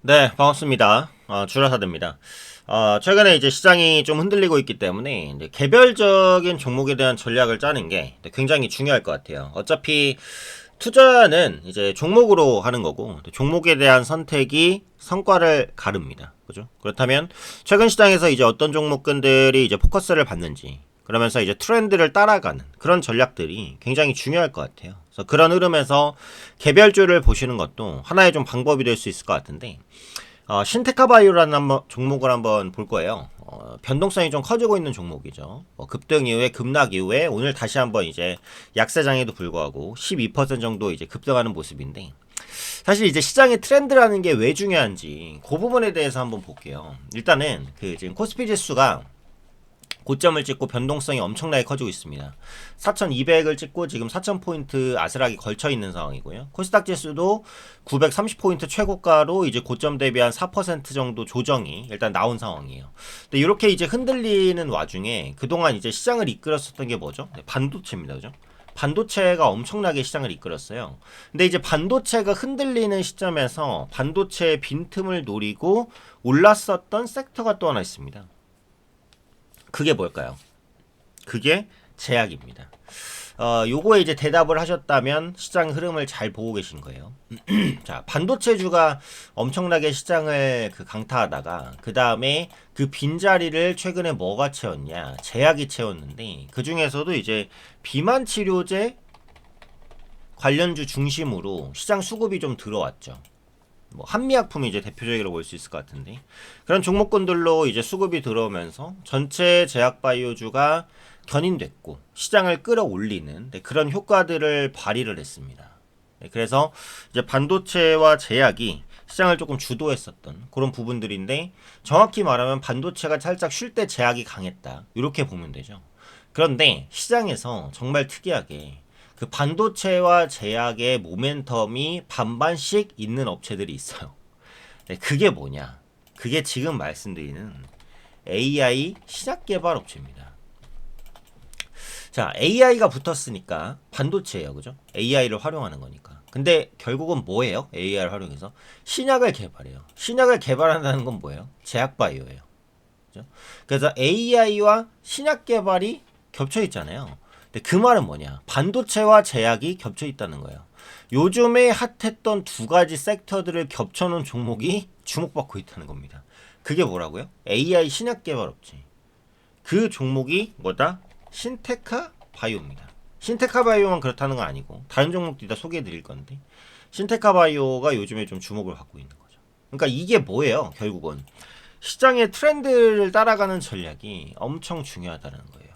네, 반갑습니다. 주라사드입니다. 최근에 이제 시장이 좀 흔들리고 있기 때문에 이제 개별적인 종목에 대한 전략을 짜는 게 굉장히 중요할 것 같아요. 어차피 투자는 이제 종목으로 하는 거고 종목에 대한 선택이 성과를 가릅니다. 그죠? 그렇다면 최근 시장에서 이제 어떤 종목군들이 이제 포커스를 받는지 그러면서 이제 트렌드를 따라가는 그런 전략들이 굉장히 중요할 것 같아요. 그래서 그런 흐름에서 개별주를 보시는 것도 하나의 좀 방법이 될 수 있을 것 같은데 신테카 바이오라는 종목을 한번 볼 거예요. 변동성이 좀 커지고 있는 종목이죠. 급등 이후에 급락 이후에 오늘 다시 한번 이제 약세장에도 불구하고 12% 정도 이제 급등하는 모습인데 사실 이제 시장의 트렌드라는 게 왜 중요한지 그 부분에 대해서 한번 볼게요. 일단은 그 지금 코스피 지수가 고점을 찍고 변동성이 엄청나게 커지고 있습니다. 4200을 찍고 지금 4000포인트 아슬하게 걸쳐 있는 상황이고요. 코스닥 지수도 930포인트 최고가로 이제 고점 대비 한 4% 정도 조정이 일단 나온 상황이에요. 근데 이렇게 이제 흔들리는 와중에 그동안 이제 시장을 이끌었었던 게 뭐죠? 네, 반도체입니다. 그죠? 반도체가 엄청나게 시장을 이끌었어요. 근데 이제 반도체가 흔들리는 시점에서 반도체의 빈틈을 노리고 올랐었던 섹터가 또 하나 있습니다. 그게 뭘까요? 그게 제약입니다. 요거에 이제 대답을 하셨다면 시장 흐름을 잘 보고 계신 거예요. 자, 반도체주가 엄청나게 시장을 강타하다가 그 다음에 그 빈자리를 최근에 뭐가 채웠냐? 제약이 채웠는데 그 중에서도 이제 비만 치료제 관련주 중심으로 시장 수급이 좀 들어왔죠. 뭐 한미약품이 이제 대표적으로 볼 수 있을 것 같은데 그런 종목군들로 이제 수급이 들어오면서 전체 제약바이오주가 견인됐고 시장을 끌어올리는 그런 효과들을 발휘를 했습니다. 그래서 이제 반도체와 제약이 시장을 조금 주도했었던 그런 부분들인데 정확히 말하면 반도체가 살짝 쉴 때 제약이 강했다 이렇게 보면 되죠. 그런데 시장에서 정말 특이하게 그 반도체와 제약의 모멘텀이 반반씩 있는 업체들이 있어요. 네, 그게 뭐냐? 그게 지금 말씀드리는 AI 신약 개발 업체입니다. 자, AI가 붙었으니까 반도체예요. 그죠? AI를 활용하는 거니까. 근데 결국은 뭐예요? AI를 활용해서 신약을 개발해요. 신약을 개발한다는 건 뭐예요? 제약 바이오예요. 그죠? 그래서 AI와 신약 개발이 겹쳐 있잖아요. 근데 그 말은 뭐냐? 반도체와 제약이 겹쳐 있다는 거예요. 요즘에 핫했던 두 가지 섹터들을 겹쳐놓은 종목이 주목받고 있다는 겁니다. 그게 뭐라고요? AI 신약 개발 업체. 그 종목이 뭐다? 신테카 바이오입니다. 신테카 바이오만 그렇다는 건 아니고 다른 종목들이 다 소개해 드릴 건데 신테카 바이오가 요즘에 좀 주목을 받고 있는 거죠. 그러니까 이게 뭐예요? 결국은 시장의 트렌드를 따라가는 전략이 엄청 중요하다는 거예요.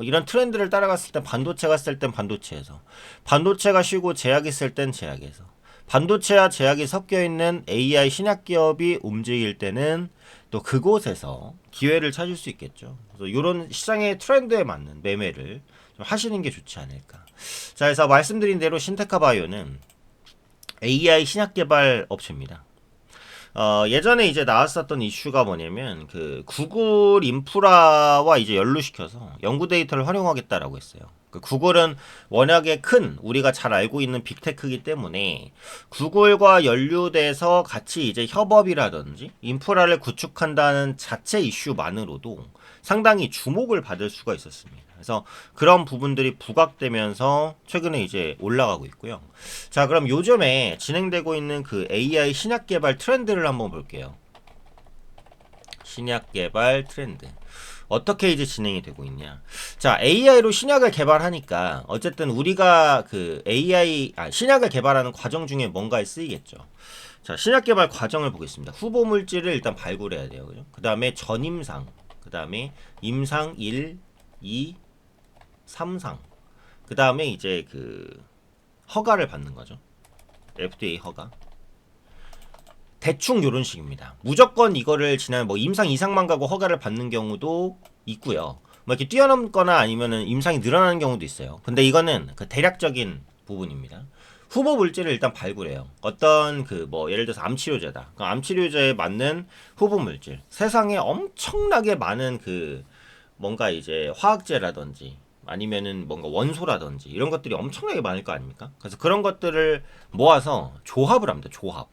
이런 트렌드를 따라갔을 때 반도체가 쓸 땐 반도체에서 반도체가 쉬고 제약이 쓸 땐 제약에서 반도체와 제약이 섞여 있는 AI 신약 기업이 움직일 때는 또 그곳에서 기회를 찾을 수 있겠죠. 그래서 이런 시장의 트렌드에 맞는 매매를 좀 하시는 게 좋지 않을까. 자, 그래서 말씀드린 대로 신테카 바이오는 AI 신약 개발 업체입니다. 예전에 이제 나왔었던 이슈가 뭐냐면 그 구글 인프라와 이제 연루시켜서 연구 데이터를 활용하겠다라고 했어요. 그 구글은 워낙에 큰 우리가 잘 알고 있는 빅테크이기 때문에 구글과 연루돼서 같이 이제 협업이라든지 인프라를 구축한다는 자체 이슈만으로도 상당히 주목을 받을 수가 있었습니다. 그래서 그런 부분들이 부각되면서 최근에 이제 올라가고 있고요. 자, 그럼 요즘에 진행되고 있는 그 AI 신약 개발 트렌드를 한번 볼게요. 신약 개발 트렌드. 어떻게 이제 진행이 되고 있냐. 자, AI로 신약을 개발하니까 어쨌든 우리가 그 신약을 개발하는 과정 중에 뭔가에 쓰이겠죠. 자, 신약 개발 과정을 보겠습니다. 후보 물질을 일단 발굴해야 돼요. 그죠? 그 다음에 전임상, 그 다음에 임상 1, 2, 3상. 그 다음에 이제 그 허가를 받는 거죠. FDA 허가. 대충 요런 식입니다. 무조건 이거를 지난 뭐 임상 이상만 가고 허가를 받는 경우도 있고요. 뭐 이렇게 뛰어넘거나 아니면은 임상이 늘어나는 경우도 있어요. 근데 이거는 그 대략적인 부분입니다. 후보 물질을 일단 발굴해요. 어떤 그 뭐 예를 들어서 암 치료제다. 그 암 치료제에 맞는 후보 물질. 세상에 엄청나게 많은 그 뭔가 이제 화학제라든지 아니면은 뭔가 원소라든지 이런 것들이 엄청나게 많을 거 아닙니까? 그래서 그런 것들을 모아서 조합을 합니다. 조합.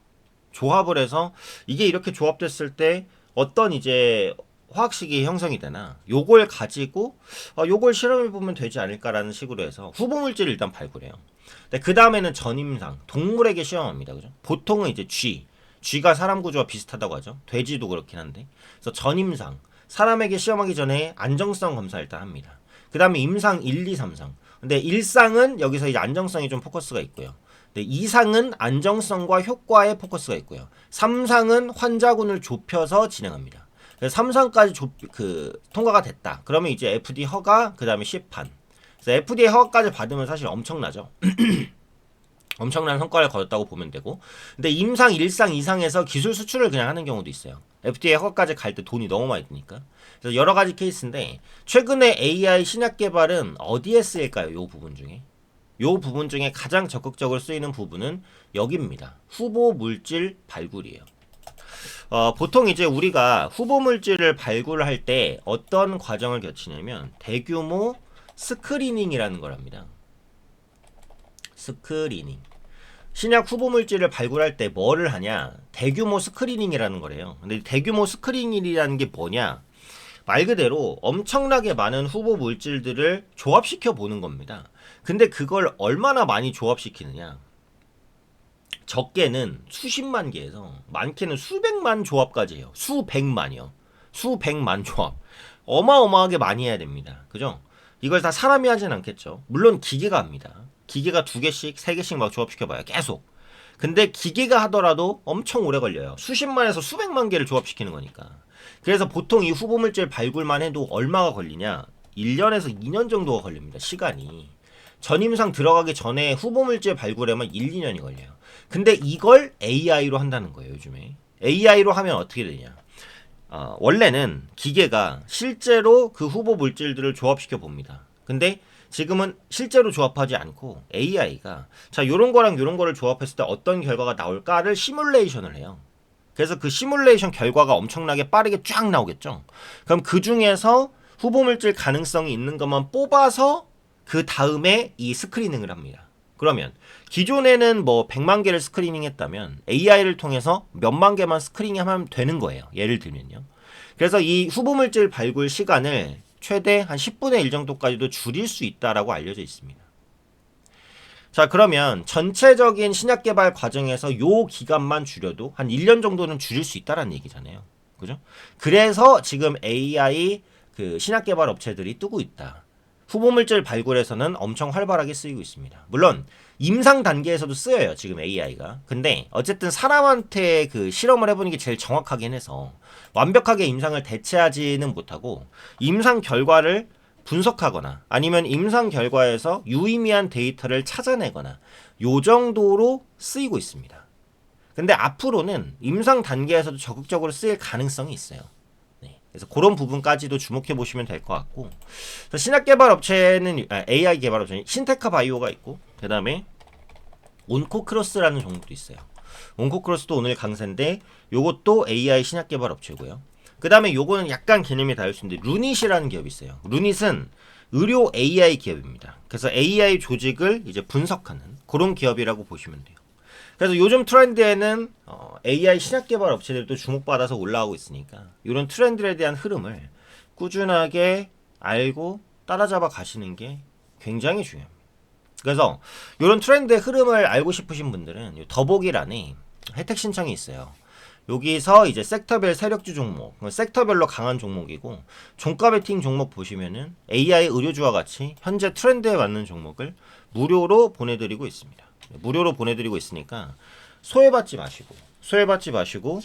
조합을 해서 이게 이렇게 조합됐을 때 어떤 이제 화학식이 형성이 되나 요걸 가지고 요걸 실험해 보면 되지 않을까라는 식으로 해서 후보 물질을 일단 발굴해요. 그 다음에는 전임상 동물에게 시험합니다. 그죠? 보통은 이제 쥐가 사람 구조와 비슷하다고 하죠. 돼지도 그렇긴 한데 그래서 전임상 사람에게 시험하기 전에 안정성 검사 일단 합니다. 그 다음에 임상 1, 2, 3상. 근데 1상은 여기서 이제 안정성이 좀 포커스가 있고요. 네, 2상은 안정성과 효과에 포커스가 있고요. 3상은 환자군을 좁혀서 진행합니다. 3상까지 통과가 됐다. 그러면 이제 FDA 허가, 그 다음에 시판. 그래서 FDA 허가까지 받으면 사실 엄청나죠. 엄청난 성과를 거뒀다고 보면 되고. 근데 임상 1상, 2상에서 기술 수출을 그냥 하는 경우도 있어요. FDA 허가까지 갈 때 돈이 너무 많이 드니까. 그래서 여러 가지 케이스인데 최근에 AI 신약 개발은 어디에 쓰일까요? 요 부분 중에. 요 부분 중에 가장 적극적으로 쓰이는 부분은 여기입니다. 후보 물질 발굴이에요. 보통 이제 우리가 후보 물질을 발굴할 때 어떤 과정을 거치냐면 대규모 스크리닝이라는 걸 합니다. 스크리닝. 신약 후보 물질을 발굴할 때 뭐를 하냐? 대규모 스크리닝이라는 거래요. 근데 대규모 스크리닝이라는 게 뭐냐? 말 그대로 엄청나게 많은 후보 물질들을 조합시켜 보는 겁니다. 근데 그걸 얼마나 많이 조합시키느냐? 적게는 수십만 개에서 많게는 수백만 조합까지 해요. 수백만이요. 수백만 조합. 어마어마하게 많이 해야 됩니다. 그죠? 이걸 다 사람이 하진 않겠죠. 물론 기계가 합니다. 기계가 2개씩, 3개씩 막 조합시켜봐요. 계속. 근데 기계가 하더라도 엄청 오래 걸려요. 수십만에서 수백만 개를 조합시키는 거니까. 그래서 보통 이 후보물질 발굴만 해도 얼마가 걸리냐? 1년에서 2년 정도가 걸립니다. 시간이. 전임상 들어가기 전에 후보물질 발굴하면 1, 2년이 걸려요. 근데 이걸 AI로 한다는 거예요, 요즘에. AI로 하면 어떻게 되냐? 원래는 기계가 실제로 그 후보 물질들을 조합시켜 봅니다. 근데 지금은 실제로 조합하지 않고 AI가 자, 요런 거랑 요런 거를 조합했을 때 어떤 결과가 나올까를 시뮬레이션을 해요. 그래서 그 시뮬레이션 결과가 엄청나게 빠르게 쫙 나오겠죠. 그럼 그 중에서 후보 물질 가능성이 있는 것만 뽑아서 그 다음에 이 스크리닝을 합니다. 그러면 기존에는 뭐 100만 개를 스크리닝 했다면 AI를 통해서 몇만 개만 스크리닝하면 되는 거예요. 예를 들면요. 그래서 이 후보 물질 발굴 시간을 최대 한 10분의 1 정도까지도 줄일 수 있다라고 알려져 있습니다. 자, 그러면 전체적인 신약 개발 과정에서 요 기간만 줄여도 한 1년 정도는 줄일 수 있다라는 얘기잖아요. 그죠? 그래서 지금 AI 그 신약 개발 업체들이 뜨고 있다. 후보 물질 발굴에서는 엄청 활발하게 쓰이고 있습니다. 물론 임상 단계에서도 쓰여요. 지금 AI가. 근데 어쨌든 사람한테 그 실험을 해보는 게 제일 정확하긴 해서 완벽하게 임상을 대체하지는 못하고 임상 결과를 분석하거나 아니면 임상 결과에서 유의미한 데이터를 찾아내거나 요 정도로 쓰이고 있습니다. 근데 앞으로는 임상 단계에서도 적극적으로 쓰일 가능성이 있어요. 네, 그래서 그런 부분까지도 주목해 보시면 될 것 같고, 신약 개발 업체는 AI 개발 업체는 신테카 바이오가 있고, 그 다음에 온코크로스라는 종목도 있어요. 온코크로스도 오늘 강세인데 요것도 AI 신약 개발 업체고요. 그 다음에 요거는 약간 개념이 다를 수 있는데 루닛이라는 기업이 있어요. 루닛은 의료 AI 기업입니다. 그래서 AI 조직을 이제 분석하는 그런 기업이라고 보시면 돼요. 그래서 요즘 트렌드에는 AI 신약 개발 업체들도 주목받아서 올라오고 있으니까 이런 트렌드에 대한 흐름을 꾸준하게 알고 따라잡아 가시는 게 굉장히 중요합니다. 그래서 이런 트렌드의 흐름을 알고 싶으신 분들은 더보기란에 혜택 신청이 있어요. 여기서 이제 섹터별 세력주 종목, 섹터별로 강한 종목이고 종가 베팅 종목 보시면은 AI 의료주와 같이 현재 트렌드에 맞는 종목을 무료로 보내드리고 있습니다. 무료로 보내드리고 있으니까 소외받지 마시고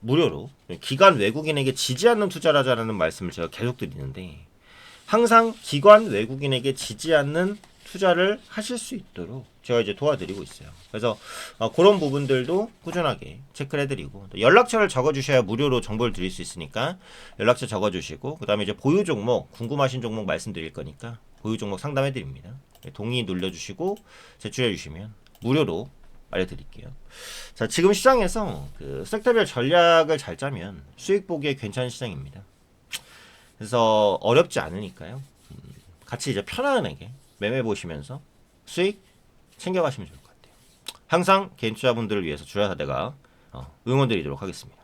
무료로 기관 외국인에게 지지 않는 투자를 하자라는 말씀을 제가 계속 드리는데 항상 기관 외국인에게 지지 않는 투자를 하실 수 있도록 제가 이제 도와드리고 있어요. 그래서 그런 부분들도 꾸준하게 체크를 해드리고 연락처를 적어주셔야 무료로 정보를 드릴 수 있으니까 연락처 적어주시고 그 다음에 이제 보유 종목 궁금하신 종목 말씀드릴 거니까 보유 종목 상담해드립니다. 동의 눌러주시고 제출해주시면 무료로 알려드릴게요. 자, 지금 시장에서 그 섹터별 전략을 잘 짜면 수익 보기에 괜찮은 시장입니다. 그래서 어렵지 않으니까요. 같이 이제 편안하게 매매 보시면서 수익 챙겨가시면 좋을 것 같아요. 항상 개인 투자분들을 위해서 주라사대가 응원드리도록 하겠습니다.